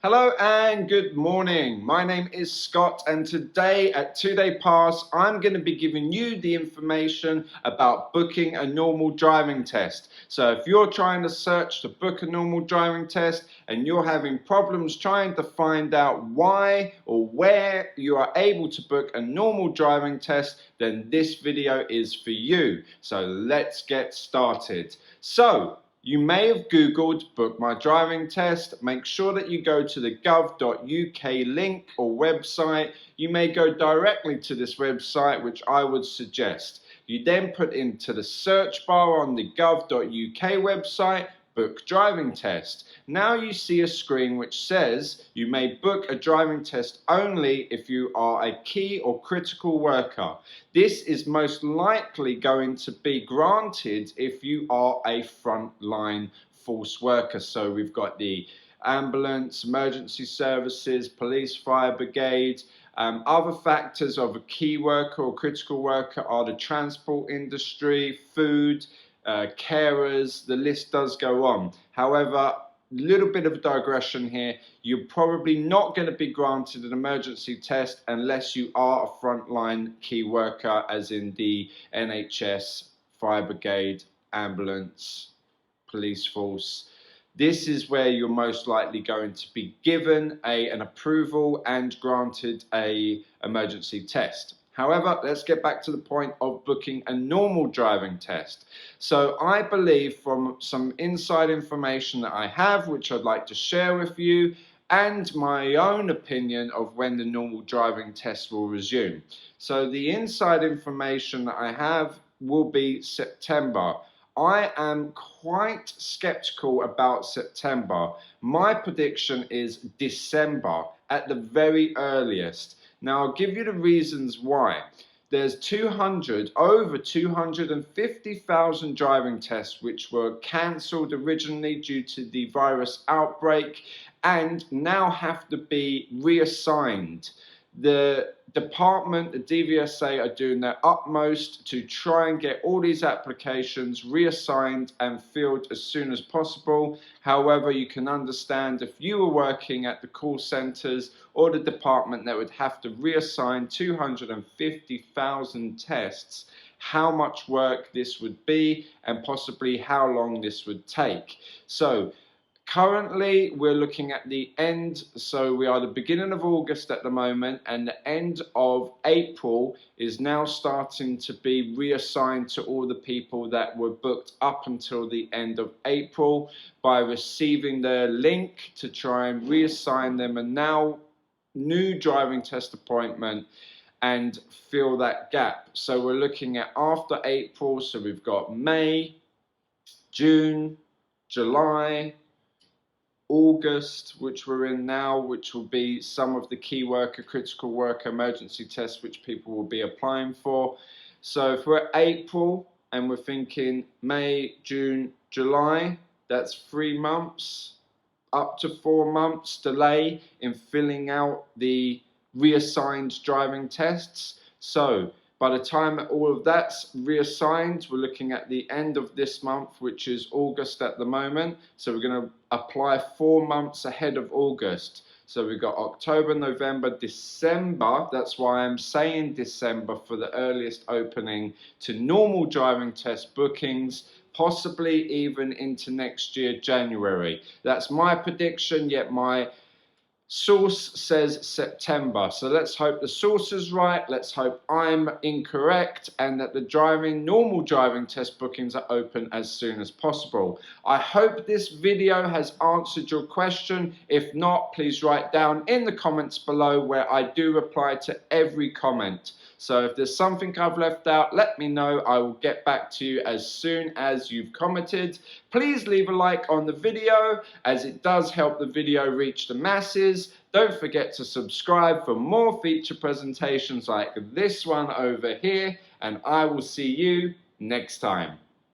Hello and good morning. My name is Scott, and today at 2-Day Pass, I'm going to be giving you the information about booking a normal driving test. So if you're trying to search to book a normal driving test and you're having problems trying to find out why or where you are able to book a normal driving test, then this video is for you. So let's get started. You may have Googled book my driving test. Make sure that you go to the gov.uk link or website. You may go directly to this website, which I would suggest. You then put into the search bar on the gov.uk website, book driving test. Now you see a screen which says you may book a driving test only if you are a key or critical worker. This is most likely going to be granted if you are a frontline force worker. So we've got the ambulance, emergency services, police, fire brigade. Other factors of a key worker or critical worker are the transport industry, food, carers, the list does go on. However, little bit of a digression here, you're probably not going to be granted an emergency test unless you are a frontline key worker, as in the NHS, fire brigade, ambulance, police force. This is where you're most likely going to be given an approval and granted an emergency test. However, let's get back to the point of booking a normal driving test. So I believe from some inside information that I have, which I'd like to share with you, and my own opinion of when the normal driving test will resume. So the inside information that I have will be September. I am quite skeptical about September. My prediction is December at the very earliest. Now, I'll give you the reasons why. There's over 250,000 driving tests which were cancelled originally due to the virus outbreak and now have to be reassigned. The department, the DVSA, are doing their utmost to try and get all these applications reassigned and filled as soon as possible. However, you can understand if you were working at the call centres or the department that would have to reassign 250,000 tests, how much work this would be and possibly how long this would take. So currently, we're looking at the end, so we are the beginning of August at the moment, and the end of April is now starting to be reassigned to all the people that were booked up until the end of April by receiving their link to try and reassign them a now new driving test appointment and fill that gap. So we're looking at after April, so we've got May, June, July, August, which we're in now, which will be some of the key worker, critical worker, emergency tests which people will be applying for. So if we're at April and we're thinking May, June, July, that's 3 months, up to 4 months delay in filling out the reassigned driving tests. So by the time all of that's reassigned, we're looking at the end of this month, which is August at the moment. So we're going to apply 4 months ahead of August. So we've got October, November, December. That's why I'm saying December for the earliest opening to normal driving test bookings, possibly even into next year, January. That's my prediction, yet my source says September. So let's hope the source is right. Let's hope I'm incorrect and that the normal driving test bookings are open as soon as possible. I hope this video has answered your question. If not, please write down in the comments below, where I do reply to every comment. So if there's something I've left out, let me know. I will get back to you as soon as you've commented. Please leave a like on the video, as it does help the video reach the masses. Don't forget to subscribe for more feature presentations like this one over here, and I will see you next time.